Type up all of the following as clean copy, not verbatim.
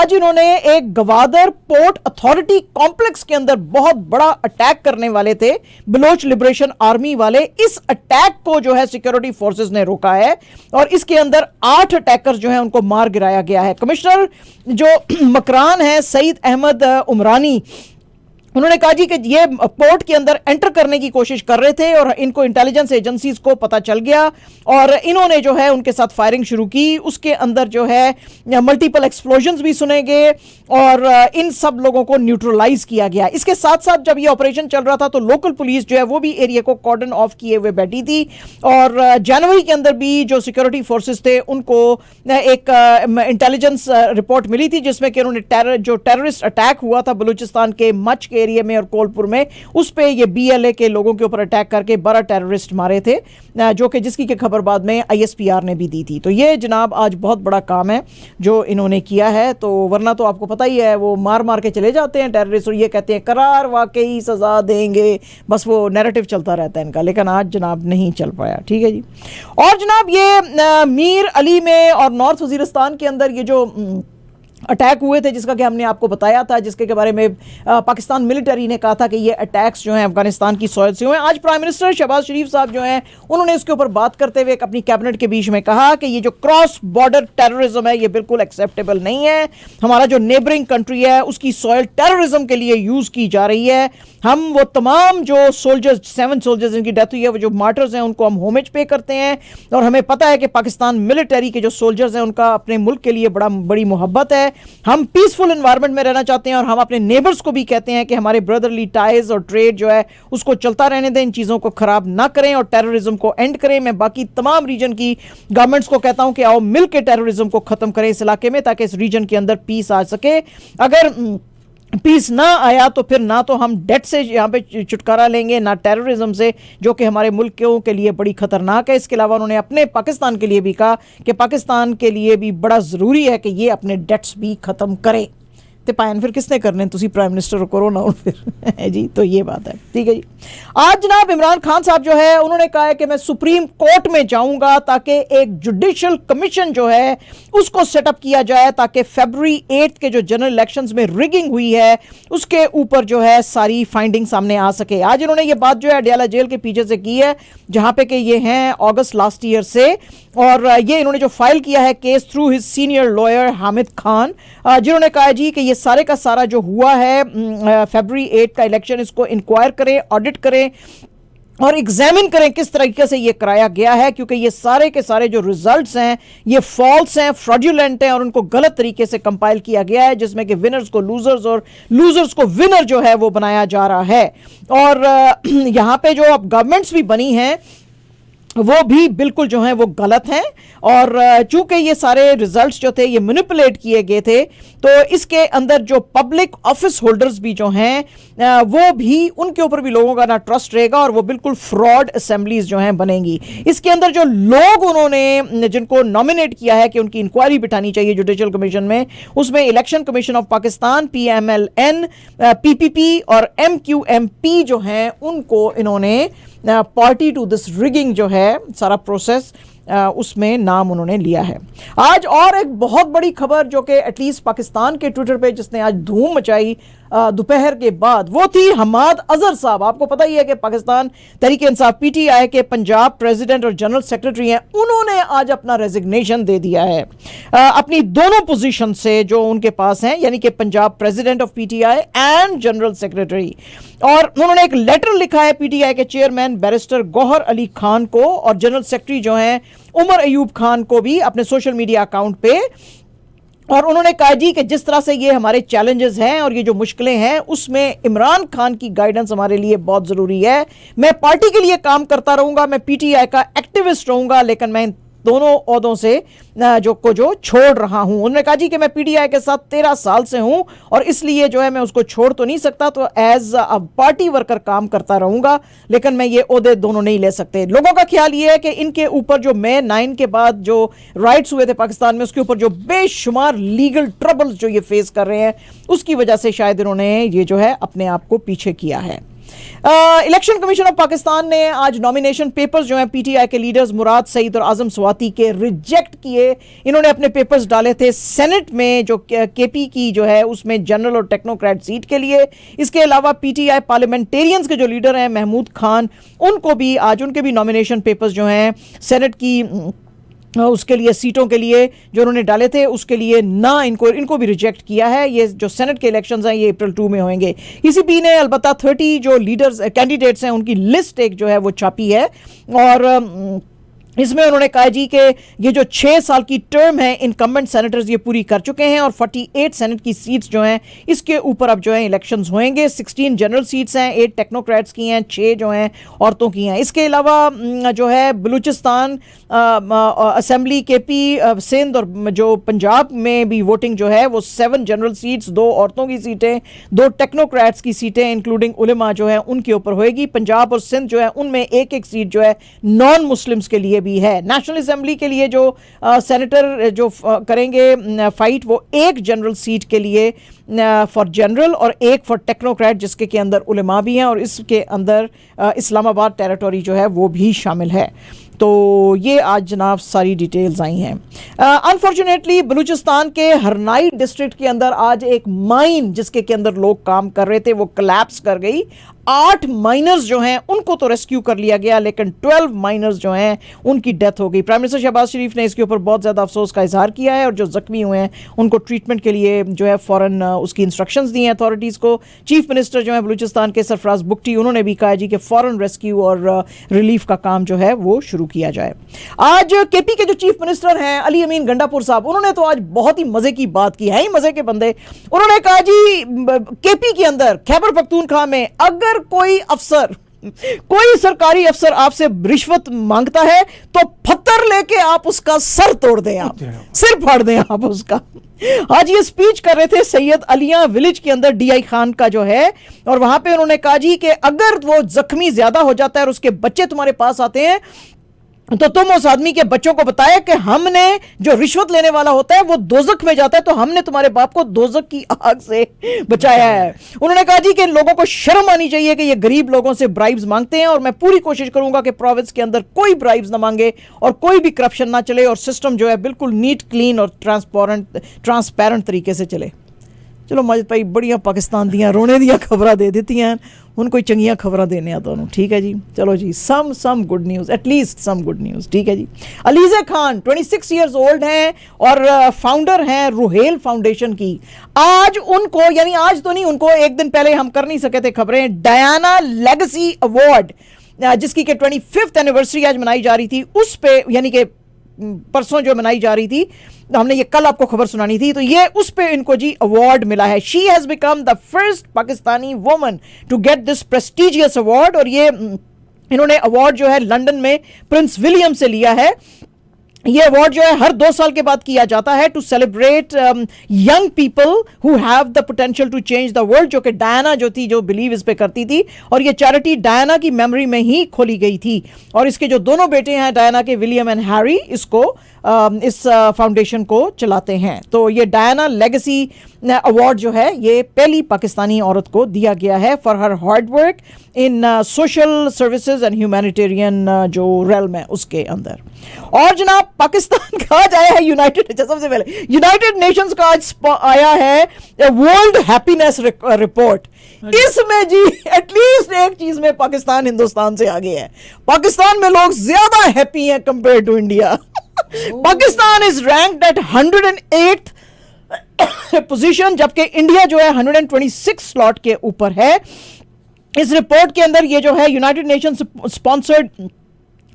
आज इन्होंने एक गवादर पोर्ट अथॉरिटी कॉम्प्लेक्स के अंदर बहुत बड़ा अटैक करने वाले थे बलोच लिबरेशन आर्मी वाले। इस अटैक को जो है सिक्योरिटी फोर्सेस ने रोका है और इसके अंदर 8 अटैकर्स जो है उनको मार गिराया गया है। कमिश्नर जो मकरान है सईद अहमद उमरानी, उन्होंने कहा जी कि ये पोर्ट के अंदर एंटर करने की कोशिश कर रहे थे और इनको इंटेलिजेंस एजेंसीज को पता चल गया और इन्होंने जो है उनके साथ फायरिंग शुरू की। उसके अंदर जो है मल्टीपल एक्सप्लोजन्स भी सुने गए और इन सब लोगों को न्यूट्रलाइज किया गया। इसके साथ साथ जब ये ऑपरेशन चल रहा था तो लोकल पुलिस जो है वो भी एरिया को कॉर्डन ऑफ किए हुए बैठी थी और जनवरी के अंदर भी जो सिक्योरिटी फोर्सेस थे उनको एक इंटेलिजेंस रिपोर्ट मिली थी जिसमें कि उन्होंने जो टेररिस्ट अटैक हुआ था बलूचिस्तान के मच के एरिया में और कोलपुर में, उस पे ये बीएलए के लोगों के ऊपर अटैक करके 12 टेररिस्ट मारे थे, जो कि जिसकी खबर बाद में आईएसपीआर ने भी दी थी। तो ये जनाब आज बहुत बड़ा काम है जो इन्होंने किया है। तो वरना तो आपको पता ही है वो मार मार के चले जाते हैं टेररिस्ट और ये कहते हैं करार वाकई सजा देंगे, बस वो नैरेटिव चलता रहता है इनका, लेकिन आज जनाब नहीं चल पाया। ठीक है जी। और जनाब ये मीर अली में और नॉर्थ वजीरिस्तान के अंदर ये जो अटैक हुए थे जिसका कि हमने आपको बताया था, जिसके के बारे में पाकिस्तान मिलिट्री ने कहा था कि ये अटैक्स जो हैं अफगानिस्तान की सॉइल से हुए। आज प्राइम मिनिस्टर शहबाज शरीफ साहब जो हैं उन्होंने इसके ऊपर बात करते हुए अपनी कैबिनेट के बीच में कहा कि ये जो क्रॉस बॉर्डर टेररिज्म है ये बिल्कुल एक्सेप्टेबल नहीं है। हमारा जो नेबरिंग कंट्री है उसकी सॉइल टेररिज्म के लिए यूज की जा रही है। हम वो तमाम जो सोल्जर्स 7 सोल्जर्स जिनकी डेथ हुई है वो जो मार्टर्स हैं उनको हम होमेज पे करते हैं और हमें पता है कि पाकिस्तान मिलिट्री के जो सोल्जर्स हैं उनका अपने मुल्क के लिए बड़ी मोहब्बत है। हम पीसफुल एनवायरनमेंट में रहना चाहते हैं और हम अपने नेबर्स को भी कहते हैं कि हमारे ब्रदरली टाइज और ट्रेड जो है उसको चलता रहने दें, इन चीज़ों को खराब ना करें और टेररिज्म को एंड करें। मैं बाकी तमाम रीजन की गवर्नमेंट्स को कहता हूं कि आओ मिल के टेररिज्म को खत्म करें इस इलाके में ताकि इस रीजन के अंदर पीस आ सके। अगर पीस ना आया तो फिर ना तो हम डेट से यहाँ पे छुटकारा लेंगे ना टेररिज्म से, जो कि हमारे मुल्कों के लिए बड़ी खतरनाक है। इसके अलावा उन्होंने अपने पाकिस्तान के लिए भी कहा कि पाकिस्तान के लिए भी बड़ा ज़रूरी है कि ये अपने डेट्स भी ख़त्म करे। तो पायन फिर किसने करने, तुसी प्राइम मिनिस्टर करो ना फिर जी। तो ये बात है। ठीक है जी। आज जनाब इमरान खान साहब जो है उन्होंने कहा है कि मैं सुप्रीम कोर्ट में जाऊंगा ताकि एक जुडिशियल कमीशन जो है उसको सेटअप किया जाए ताकि फरवरी 8 के जो जनरल इलेक्शंस में रिगिंग हुई है उसके ऊपर जो है सारी फाइंडिंग सामने आ सके। आज इन्होंने ये बात जो है अडियाला जेल के पीछे से की है जहां पे कि ये हैं अगस्त लास्ट ईयर से, और ये इन्होंने जो फाइल किया है case through his senior lawyer Hamid Khan, जिन्होंने कहा जी कि ये सारे का सारा जो हुआ है फरवरी 8 का इलेक्शन इसको इंक्वायर करें, ऑडिट करें और एग्जामिन करें किस तरीके से ये कराया गया है, क्योंकि ये सारे के सारे जो रिजल्ट्स हैं ये फॉल्स हैं, फ्रॉड्यूलेंट हैं और उनको गलत तरीके से कंपाइल किया गया है जिसमें कि विनर्स को लूजर्स और लूजर्स को विनर जो है वो बनाया जा रहा है। और यहाँ पे जो अब गवर्नमेंट्स भी बनी हैं वो भी बिल्कुल जो है वो गलत हैं और चूंकि ये सारे रिजल्ट्स जो थे ये मैनिपुलेट किए गए थे तो इसके अंदर जो पब्लिक ऑफिस होल्डर्स भी जो हैं वो भी उनके ऊपर भी लोगों का ना ट्रस्ट रहेगा और वो बिल्कुल फ्रॉड असेंबलीज जो हैं बनेंगी। इसके अंदर जो लोग उन्होंने जिनको नॉमिनेट किया है कि उनकी इंक्वायरी बिठानी चाहिए जुडिशियल कमीशन में, उसमें election commission of Pakistan, PMLN, PPP और MQMP जो हैं उनको इन्होंने पार्टी टू दिस रिगिंग जो है सारा प्रोसेस उसमें नाम उन्होंने लिया है। आज और एक बहुत बड़ी खबर जो कि एटलीस्ट पाकिस्तान के ट्विटर पे जिसने आज धूम मचाई दोपहर के बाद वो थी हमाद अजहर साहब। आपको पता ही है कि पाकिस्तान तहरीक इंसाफ PTI के पंजाब प्रेसिडेंट और जनरल सेक्रेटरी हैं, उन्होंने आज अपना रेजिग्नेशन दे दिया है अपनी दोनों पोजीशन से जो उनके पास हैं, यानी कि Punjab president of PTI and general secretary. और उन्होंने एक लेटर लिखा है PTI के चेयरमैन बैरिस्टर गौहर अली खान को और जनरल सेक्रेटरी जो हैं उमर अयूब खान को भी अपने सोशल मीडिया अकाउंट पे, और उन्होंने कहा जी कि जिस तरह से ये हमारे चैलेंजेस हैं और ये जो मुश्किलें हैं उसमें इमरान खान की गाइडेंस हमारे लिए बहुत ज़रूरी है। मैं पार्टी के लिए काम करता रहूँगा, मैं PTI का एक्टिविस्ट रहूँगा, लेकिन मैं दोनों ओहदों से जो छोड़ रहा हूं। उन्होंने कहा जी कि मैं PTI के साथ 13 साल से हूं और इसलिए जो है मैं उसको छोड़ तो नहीं सकता, तो एज अ पार्टी वर्कर काम करता रहूंगा, लेकिन मैं ये ओहदे दोनों नहीं ले सकते। लोगों का ख्याल ये है कि इनके ऊपर जो May 9 के बाद जो राइट्स हुए थे पाकिस्तान में उसके ऊपर जो बेशुमार लीगल ट्रबल्स जो ये फेस कर रहे हैं उसकी वजह से शायद इन्होंने ये जो है अपने आप को पीछे किया है। इलेक्शन कमीशन ऑफ पाकिस्तान ने आज नॉमिनेशन पेपर्स जो हैं पीटीआई के लीडर्स मुराद सईद और आजम स्वाति के रिजेक्ट किए। इन्होंने अपने पेपर्स डाले थे सेनेट में जो केपी की जो है उसमें जनरल और टेक्नोक्रेट सीट के लिए। इसके अलावा पीटीआई पार्लियामेंटेरियंस के जो लीडर हैं महमूद खान, उनको भी आज उनके भी नॉमिनेशन पेपर्स जो हैं सेनेट की उसके लिए सीटों के लिए जो उन्होंने डाले थे उसके लिए ना इनको भी रिजेक्ट किया है। ये जो सेनेट के इलेक्शंस हैं ये अप्रैल 2 में होंगे। ईसीपी ने अलबत्ता 30 जो लीडर्स कैंडिडेट्स हैं उनकी लिस्ट एक जो है वो छापी है और इसमें उन्होंने कहा जी कि ये जो 6 साल की टर्म है इनकम्बेंट सेनेटर्स ये पूरी कर चुके हैं और 48 सेनेट की सीट्स जो हैं इसके ऊपर अब जो है इलेक्शंस होंगे। 16 जनरल सीट्स हैं, 8 टेक्नोक्रेट्स की हैं, 6 जो हैं औरतों की हैं। इसके अलावा जो है बलूचिस्तान असेंबली, केपी, सिंध और जो पंजाब में भी वोटिंग जो है वो 7 जनरल सीट्स, 2 औरतों की सीटें, 2 टेक्नोक्रेट्स की सीटें इंक्लूडिंग उलेमा जो है उनके ऊपर होएगी। पंजाब और सिंध जो है उनमें एक एक सीट जो है नॉन मुस्लिम्स के लिए भी है। नेशनल असेंबली के लिए जो सेनेटर जो करेंगे फाइट वो एक जनरल सीट के लिए फॉर जनरल और एक फॉर टेक्नोक्रेट जिसके के अंदर उलेमा भी हैं और इसके अंदर इस्लामाबाद टेरिटरी जो है वो भी शामिल है। तो ये आज जनाब सारी डिटेल्स आई हैं। अनफॉर्चुनेटली बलूचिस्तान के हरनाई डिस्ट्रिक्ट के अंदर आज एक माइन जिसके के अंदर लोग काम कर रहे थे वो कोलैप्स कर गई। 8 माइनर्स जो हैं उनको तो रेस्क्यू कर लिया गया लेकिन 12 माइनर्स जो हैं उनकी डेथ हो गई। प्राइम मिनिस्टर शहबाज शरीफ ने इसके ऊपर बहुत ज़्यादा अफसोस का इजहार किया है और जो जख्मी हुए हैं उनको ट्रीटमेंट के लिए जो है फ़ौरन उसकी इंस्ट्रक्शंस दी हैं अथॉरिटीज़ को। चीफ मिनिस्टर जो है बलूचिस्तान के सरफराज बुगटी उन्होंने भी कहा जी कि फ़ौरन रेस्क्यू और रिलीफ का काम जो है वो शुरू किया जाए। आज केपी के जो चीफ मिनिस्टर हैं अली अमीन गंडापुर साहब उन्होंने तो आज बहुत ही मज़े की बात की है, ही मज़े के बंदे। उन्होंने कहा जी केपी के अंदर खैबर पख्तूनख्वा में अगर कोई अफसर, कोई सरकारी अफसर आपसे रिश्वत मांगता है तो पत्थर लेके आप उसका सर तोड़ दें, आप सिर फाड़ दें आप उसका। आज ये स्पीच कर रहे थे सैयद अलिया विलेज के अंदर डीआई खान का जो है और वहां पे उन्होंने कहा जी कि अगर वो जख्मी ज्यादा हो जाता है और उसके बच्चे तुम्हारे पास आते हैं तो तुम उस आदमी के बच्चों को बताया कि हमने जो रिश्वत लेने वाला होता है वो दोजख में जाता है तो हमने तुम्हारे बाप को दोजख की आग से बचाया है। उन्होंने कहा जी कि इन लोगों को शर्म आनी चाहिए कि ये गरीब लोगों से ब्राइब्स मांगते हैं और मैं पूरी कोशिश करूंगा कि प्रोविंस के अंदर कोई ब्राइब्स ना मांगे और कोई भी करप्शन ना चले और सिस्टम जो है बिल्कुल नीट, क्लीन और ट्रांसपेरेंट तरीके से चले। चलो माजिद भाई बड़िया पाकिस्तान दियाँ रोने दियाँ खबर दे दी हैं, उन कोई चंगियां खबर देने आ दोनों, ठीक है जी। चलो जी some good news, at least some good news, ठीक है जी। अलीज़ा खान 26 ईयर्स ओल्ड हैं और फाउंडर हैं रुहेल फाउंडेशन की। आज उनको, यानी आज तो नहीं, उनको एक दिन पहले हम कर नहीं सके थे खबरें, डायना लेगेसी अवार्ड जिसकी के 25th एनिवर्सरी आज मनाई जा रही थी उस पे, यानी कि परसों जो मनाई जा रही थी, हमने ये कल आपको खबर सुनानी थी, तो ये उस पे इनको जी अवार्ड मिला है। She has become the first Pakistani woman to get this prestigious award और ये इन्होंने अवार्ड जो है लंदन में प्रिंस विलियम से लिया है। ये अवार्ड जो है हर 2 साल के बाद किया जाता है to celebrate young people who have the potential to change the world, जो कि डायना जो थी जो बिलीव इस पे करती थी और ये चैरिटी डायना की मेमोरी में ही खोली गई थी और इसके जो दोनों बेटे हैं डायना के, विलियम एंड हैरी, इसको इस फाउंडेशन को चलाते हैं। तो ये डायना लेगेसी अवार्ड जो है ये पहली पाकिस्तानी औरत को दिया गया है for her hard work in social services and humanitarian जो रेल्म है उसके अंदर। और जनाब पाकिस्तान का आज आया है यूनाइटेड, सबसे पहले यूनाइटेड नेशंस का आज आया है वर्ल्ड हैप्पीनेस रिपोर्ट। इसमें जी एटलीस्ट एक चीज में पाकिस्तान हिंदुस्तान से आगे है। पाकिस्तान में लोग ज्यादा हैप्पी हैं compare to India. Pakistan is ranked at 108th position जबकि इंडिया जो है 126 स्लॉट के ऊपर है। इस रिपोर्ट के अंदर ये जो है United Nations sponsored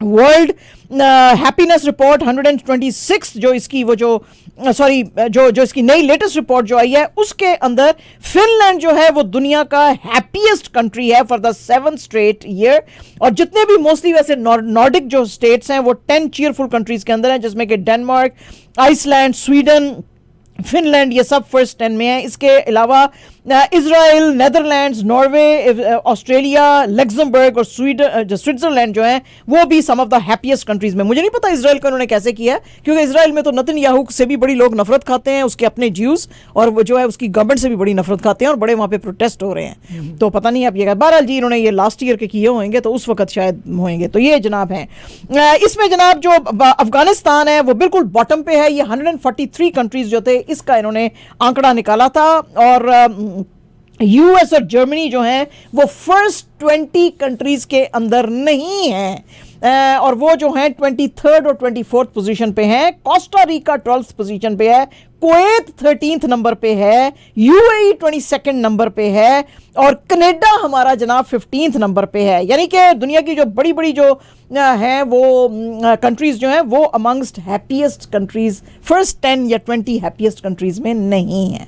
world happiness report 126 जो इसकी वो जो इसकी नई लेटेस्ट रिपोर्ट जो आई है उसके अंदर फिनलैंड जो है वो दुनिया का हैप्पीएस्ट कंट्री है for the 7th straight year. और जितने भी मोस्टली वैसे नॉर्डिक जो स्टेट्स हैं वो 10 चीयरफुल कंट्रीज के अंदर हैं, जिसमें कि डेनमार्क, आइसलैंड, स्वीडन, फिनलैंड, ये सब फर्स्ट 10 में है। इसके अलावा Israel, Netherlands, Norway, Australia, Luxembourg और स्विट्जरलैंड जो है वो भी सम ऑफ द हैप्पीएस्ट कंट्रीज में। मुझे नहीं पता इसराइल को उन्होंने कैसे किया, क्योंकि इसराइल में तो नेतन्याहू से भी बड़ी लोग नफरत खाते हैं, उसके अपने ज्यूज, और वो जो है उसकी गवर्नमेंट से भी बड़ी नफरत खाते हैं, और बड़े वहां पे प्रोटेस्ट हो रहे हैं। तो पता नहीं आप ये, बहरहाल जी इन्होंने ये लास्ट ईयर के किए होंगे तो उस वक्त शायद होंगे। तो ये जनाब है, इसमें जनाब जो अफगानिस्तान है वो बिल्कुल बॉटम पे है। ये 143 कंट्रीज जो थे इसका इन्होंने आंकड़ा निकाला था, और यूएस और जर्मनी जो हैं वो फर्स्ट 20 कंट्रीज के अंदर नहीं है, और वो जो हैं 23rd और 24th पोजीशन पे हैं। कोस्टा रिका 12th पोजीशन पे है, कुवैत 13th नंबर पे है, यूएई 22nd नंबर पे है, और कनाडा हमारा जनाब 15th नंबर पे है। यानी कि दुनिया की जो बड़ी बड़ी जो हैं वो कंट्रीज जो हैं वो अमंगस्ट हैप्पीएस्ट कंट्रीज, फर्स्ट 10 या 20 हैप्पीएस्ट कंट्रीज में नहीं है।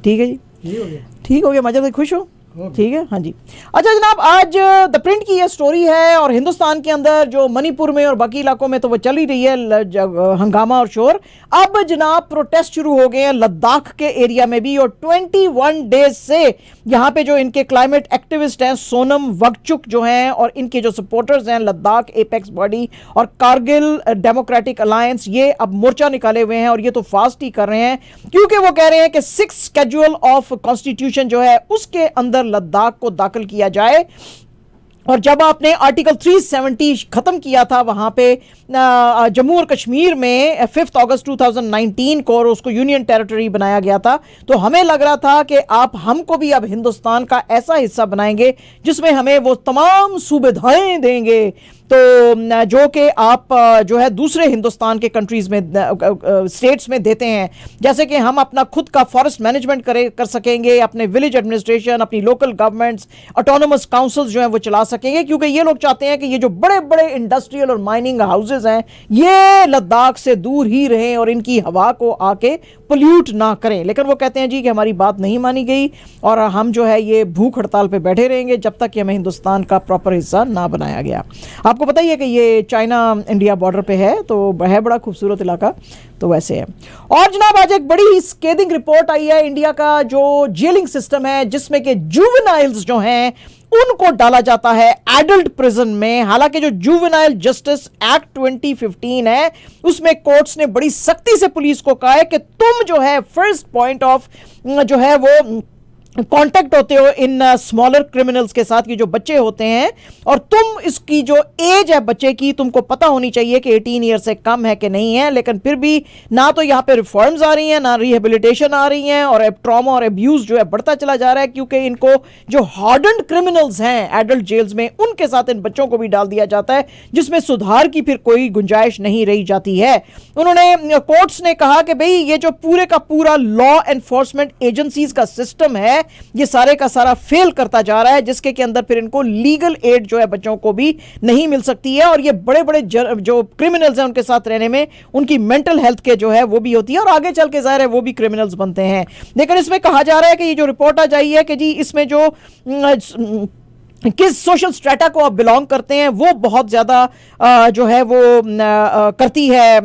ठीक है जी, ठीक हो गया, मजा से खुश हो? ठीक है, हाँ जी। अच्छा जनाब, आज द प्रिंट की ये स्टोरी है, और हिंदुस्तान के अंदर जो मणिपुर में और बाकी इलाकों में तो वो चल ही रही है हंगामा और शोर। अब जनाब प्रोटेस्ट शुरू हो गए हैं लद्दाख के एरिया में भी, और 21 डेज से यहाँ पे जो इनके क्लाइमेट एक्टिविस्ट हैं सोनम वांगचुक जो हैं, और इनके जो सपोर्टर्स हैं लद्दाख एपेक्स बॉडी और कारगिल डेमोक्रेटिक अलायंस, ये अब मोर्चा निकाले हुए हैं, और ये तो फास्ट ही कर रहे हैं, क्योंकि वो कह रहे हैं कि 6 स्केड्यूल ऑफ कॉन्स्टिट्यूशन जो है उसके अंदर लद्दाख को दाखिल किया जाए। और जब आपने आर्टिकल 370 खत्म किया था वहां पे जम्मू और कश्मीर में 5 अगस्त 2019 को, और उसको यूनियन टेरिटरी बनाया गया था, तो हमें लग रहा था कि आप हमको भी अब हिंदुस्तान का ऐसा हिस्सा बनाएंगे जिसमें हमें वो तमाम सुविधाएं देंगे तो जो कि आप जो है दूसरे हिंदुस्तान के कंट्रीज में स्टेट्स में देते हैं, जैसे कि हम अपना खुद का फॉरेस्ट मैनेजमेंट कर सकेंगे, अपने विलेज एडमिनिस्ट्रेशन, अपनी लोकल गवर्नमेंट्स, ऑटोनोमस काउंसिल्स जो है वो चला सकेंगे, क्योंकि ये लोग चाहते हैं कि ये जो बड़े बड़े इंडस्ट्रियल और माइनिंग हाउसेज हैं ये लद्दाख से दूर ही रहें और इनकी हवा को आके पोल्यूट ना करें। लेकिन वो कहते हैं जी कि हमारी बात नहीं मानी गई, और हम जो है ये भूख हड़ताल पे बैठे रहेंगे जब तक कि हमें हिंदुस्तान का प्रॉपर हिस्सा ना बनाया गया। आपको पता ही है कि ये चाइना इंडिया बॉर्डर पे है, तो है बड़ा खूबसूरत इलाका, तो वैसे है। और जनाब आज एक बड़ी ही स्केदिंग रिपोर्ट आई है इंडिया का जो जेलिंग सिस्टम है, जिसमें कि जुवेनाइल्स जो हैं उनको डाला जाता है एडल्ट प्रिजन में। हालांकि जो जुवेनाइल जस्टिस एक्ट 2015 है उसमें कोर्ट्स ने बड़ी सख्ती से पुलिस को कहा है कि तुम जो है फर्स्ट पॉइंट ऑफ जो है वो कांटेक्ट होते हो इन स्मॉलर क्रिमिनल्स के साथ, की जो बच्चे होते हैं, और तुम इसकी जो एज है बच्चे की तुमको पता होनी चाहिए कि 18 ईयर से कम है कि नहीं है। लेकिन फिर भी ना तो यहाँ पे रिफॉर्म्स आ रही हैं, ना रिहेबिलिटेशन आ रही हैं, और ट्रॉमा और अब्यूज जो है बढ़ता चला जा रहा है, क्योंकि इनको जो हार्डन्ड क्रिमिनल्स हैं एडल्ट जेल्स में उनके साथ इन बच्चों को भी डाल दिया जाता है, जिसमें सुधार की फिर कोई गुंजाइश नहीं रही जाती है। उन्होंने कोर्ट्स ने कहा कि भाई ये जो पूरे का पूरा लॉ एनफोर्समेंट एजेंसीज का सिस्टम है ये सारे का सारा फेल करता जा रहा है, जिसके के अंदर फिर इनको लीगल एड जो है बच्चों को भी नहीं मिल सकती है, और ये बड़े बड़े जो क्रिमिनल्स हैं उनके साथ रहने में उनकी मेंटल हेल्थ के जो है वो भी होती है, और आगे चल के जाहिर है वो भी क्रिमिनल्स बनते हैं। लेकिन इसमें कहा जा रहा है कि ये जो रिपोर्ट आ जाई है कि जी इसमें जो किस सोशल स्ट्रेटा को आप बिलोंग करते हैं वो बहुत ज़्यादा जो है वो करती है,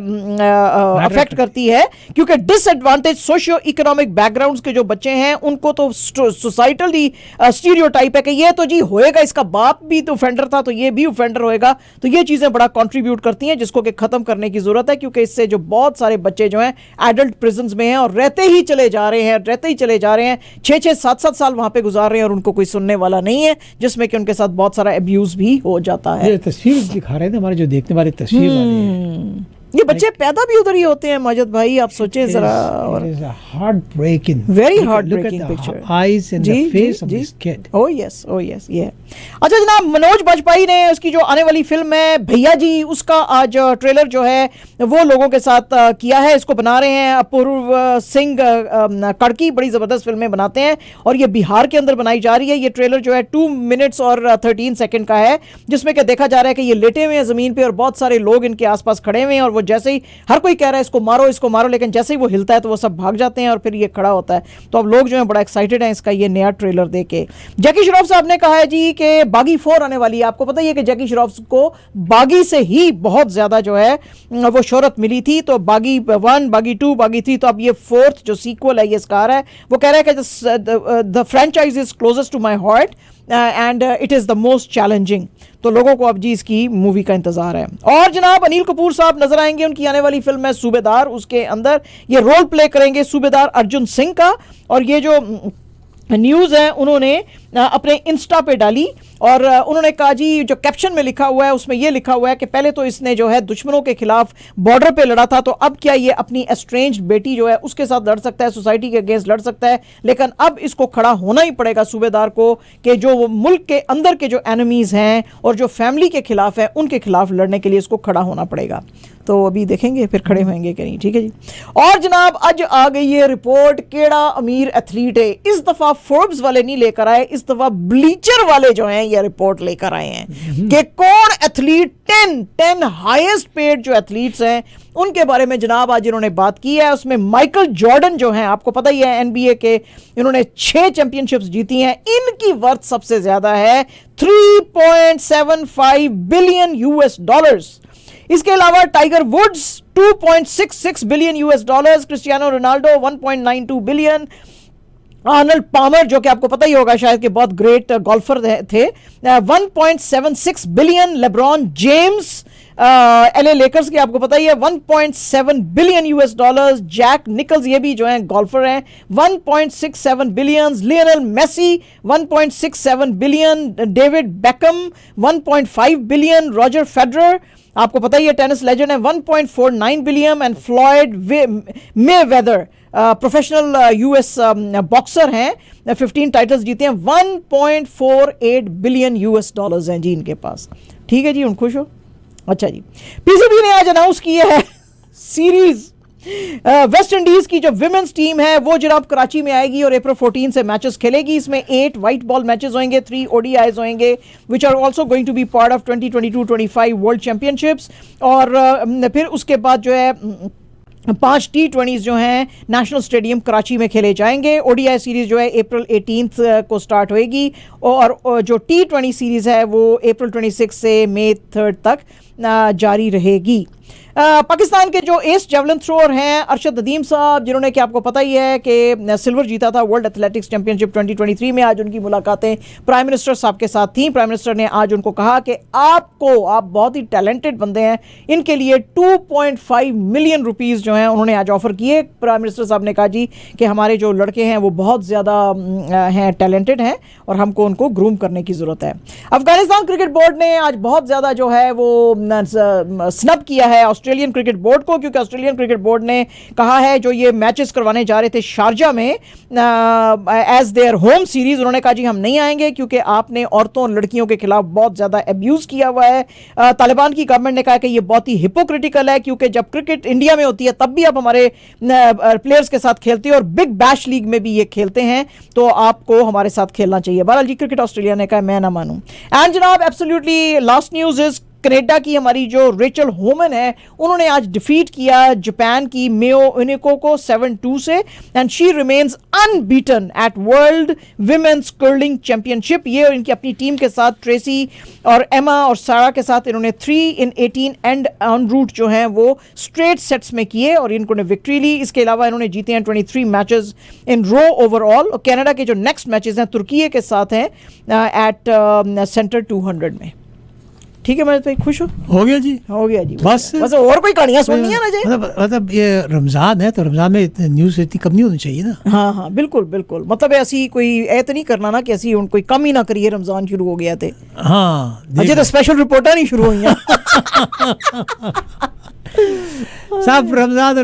अफेक्ट करती है, क्योंकि डिसएडवांटेज सोशियो इकोनॉमिक बैकग्राउंड्स के जो बच्चे हैं उनको तो सोसाइटली स्टीरियोटाइप है कि ये तो जी होएगा, इसका बाप भी तो ऑफेंडर था तो ये भी ऑफेंडर होएगा। तो ये चीज़ें बड़ा कंट्रीब्यूट करती हैं, जिसको कि ख़त्म करने की ज़रूरत है, क्योंकि इससे जो बहुत सारे बच्चे जो हैं एडल्ट प्रिजन्स में हैं और रहते ही चले जा रहे हैं 6-6, 7-7 साल वहाँ पे गुजार रहे हैं, और उनको कोई सुनने वाला नहीं है, जिसमें कि उनके साथ बहुत सारा अब्यूज भी हो जाता है। ये तस्वीर दिखा रहे थे हमारे जो देखने वाले तस्वीर वाले हैं, ये बच्चे पैदा भी उधर ही होते हैं माजिद भाई, आप सोचें जरा। Very heartbreaking picture, eyes and the face of this kid. Oh yes, ये। अच्छा जनाब, मनोज बाजपेयी ने उसकी जो आने वाली फिल्म है भैया जी, उसका आज ट्रेलर जो है वो लोगों के साथ किया है। इसको बना रहे हैं अपूर्व सिंह कड़की, बड़ी जबरदस्त फिल्में बनाते हैं, और ये बिहार के अंदर बनाई जा रही है। ये ट्रेलर जो है 2 मिनट्स और 13 सेकंड का है, जिसमें क्या देखा जा रहा है कि ये लेटे हुए हैं जमीन पे और बहुत सारे लोग इनके आसपास खड़े हुए हैं, और वो जैसे ही हर कोई कह रहा है इसको मारो, लेकिन जैसे ही वो हिलता है तो वो सब भाग जाते हैं और फिर ये खड़ा होता है। तो अब लोग जो है बड़ा एक्साइटेड हैं इसका ये नया ट्रेलर देके। जैकी श्रॉफ साहब ने कहा है जी कि बागी 4 आने वाली है। आपको पता ही है कि जैकी श्रॉफ को बागी से ही बहुत ज्यादा जो है वो शोहरत मिली थी। तो बागी 1, बागी 2, बागी 3, तो अब ये 4th जो सीक्वल है ये इसका आ रहा है। वो कह रहा है कि the franchise is closest to my heart and it is the most challenging. तो लोगों को अब जी इसकी मूवी का इंतजार है। और जनाब अनिल कपूर साहब नजर आएंगे, उनकी आने वाली फिल्म है सूबेदार, उसके अंदर ये रोल प्ले करेंगे सूबेदार अर्जुन सिंह का। और ये जो न्यूज़ है उन्होंने अपने इंस्टा पे डाली और उन्होंने कहा जी जो कैप्शन में लिखा हुआ है उसमें यह लिखा हुआ है कि पहले तो इसने जो है दुश्मनों के खिलाफ बॉर्डर पे लड़ा था, तो अब क्या ये अपनी एस्ट्रेंज्ड बेटी जो है उसके साथ लड़ सकता है, सोसाइटी के अगेंस्ट लड़ सकता है। लेकिन अब इसको खड़ा होना ही पड़ेगा सूबेदार को कि जो मुल्क के अंदर के जो एनिमीज हैं और जो फैमिली के खिलाफ है उनके खिलाफ लड़ने के लिए इसको खड़ा होना पड़ेगा। तो अभी देखेंगे फिर खड़े होंगे कि नहीं। ठीक है जी। और जनाब आज आ गई है रिपोर्ट केड़ा अमीर एथलीट है। इस दफा फोर्ब्स वाले नहीं लेकर आए, इस दफा ब्लीचर वाले जो हैं ये रिपोर्ट लेकर आए हैं कि कौन एथलीट 10 हाईएस्ट पेड जो एथलीट्स हैं उनके बारे में जनाब आज इन्होंने बात की है। उसमें माइकल जॉर्डन जो हैं, आपको पता ही है एनबीए के, इन्होंने 6 चैंपियनशिप्स जीती हैं। इनकी वर्थ सबसे ज्यादा है 3.75 बिलियन यूएस डॉलर्स। इसके अलावा Tiger Woods 2.66 billion US dollars, Cristiano Ronaldo 1.92 billion, Arnold Palmer जो कि आपको पता ही होगा शायद कि बहुत ग्रेट गोल्फर थे 1.76 billion, LeBron James LA Lakers की आपको पता ही है 1.7 billion US dollars, Jack Nicklaus ये भी जो हैं गोल्फर हैं 1.67 billion, Lionel Messi 1.67 billion, David Beckham 1.5 billion, Roger Federer आपको पता ही है टेनिस लेजेंड है 1.49 billion and Floyd Mayweather professional US boxer हैं, 15 टाइटल्स जीते हैं, 1.48 बिलियन यूएस डॉलर्स हैं जी इनके पास। ठीक है जी, उन खुश हो? अच्छा जी। पीसीबी ने आज अनाउंस किया है सीरीज वेस्ट इंडीज की जो विमेंस टीम है वो जनाब कराची में आएगी और अप्रैल 14 से मैचेस खेलेगी। इसमें 8 व्हाइट बॉल मैचेस होंगे, 3 ओडीआईज होंगे which are also going to be part of 2022-25 world championships. और फिर उसके बाद जो है 5 T20s जो हैं नेशनल स्टेडियम कराची में खेले जाएंगे। ओडीआई सीरीज जो है अप्रैल 18 को स्टार्ट होएगी और जो T20 सीरीज है वो अप्रैल 26 से मई 3 तक जारी रहेगी। पाकिस्तान के जो एस जेवलिन थ्रोअर हैं अरशद नदीम साहब, जिन्होंने कि आपको पता ही है कि सिल्वर जीता था वर्ल्ड एथलेटिक्स चैंपियनशिप 2023 में, आज उनकी मुलाकातें प्राइम मिनिस्टर साहब के साथ थी। प्राइम मिनिस्टर ने आज उनको कहा कि आप बहुत ही टैलेंटेड बंदे हैं, इनके लिए 2.5 मिलियन रुपीज़ जो हैं उन्होंने आज ऑफर किए। प्राइम मिनिस्टर साहब ने कहा जी कि हमारे जो लड़के हैं वो बहुत ज़्यादा हैं, टैलेंटेड हैं और हमको उनको ग्रूम करने की ज़रूरत है। अफगानिस्तान क्रिकेट बोर्ड ने आज बहुत ज़्यादा जो है वो स्नब किया है ऑस्ट्रेलियन क्रिकेट बोर्ड को, क्योंकि ऑस्ट्रेलियन क्रिकेट बोर्ड ने कहा है जो ये मैचेस करवाने जा रहे थे शारजा में एज देयर होम सीरीज, उन्होंने कहा जी हम नहीं आएंगे क्योंकि आपने औरतों और लड़कियों के खिलाफ बहुत ज़्यादा अब्यूज़ किया हुआ है। तालिबान की गवर्नमेंट ने कहा कि ये बहुत ही हिपोक्रिटिकल है क्योंकि जब क्रिकेट इंडिया में होती है तब भी आप हमारे प्लेयर्स के साथ खेलते हो और बिग बैश लीग में भी ये खेलते हैं, तो आपको हमारे साथ खेलना चाहिए। बहरहाल जी क्रिकेट ऑस्ट्रेलिया ने कहा मैं ना मानूं। एंड जनाब absolutely last news is Canada की हमारी जो रेचल होमन है उन्होंने आज डिफीट किया जापान की मेयो उनिको को 7-2 से and she remains unbeaten at world women's curling championship. ये इनकी अपनी टीम के साथ ट्रेसी और एमा और सारा के साथ इन्होंने 3 in 18 एंड ऑन रूट जो हैं वो स्ट्रेट सेट्स में किए और इनको ने विक्ट्री ली। इसके अलावा इन्होंने जीते हैं 23 मैचेस इन रो ओवरऑल। और कनाडा के जो नेक्स्ट मैचेस हैं तुर्की के साथ हैं एट सेंटर 200 में। ठीक है, मैं भाई खुश हो गया जी, हो गया जी। बस और कोई कहानियां सुननी है ना जी? मतलब ये रमजान है तो रमजान में न्यूज़ इतनी कम नहीं होनी चाहिए ना। हाँ हाँ बिल्कुल बिल्कुल, मतलब ऐसी कोई ऐत नहीं करना ना कि ऐसी कोई कम ही ना करिए, रमजान शुरू हो गया थे। हाँ अच्छा तो स्पेशल रिपोर्टर नहीं शुरू हुई साहब रमजान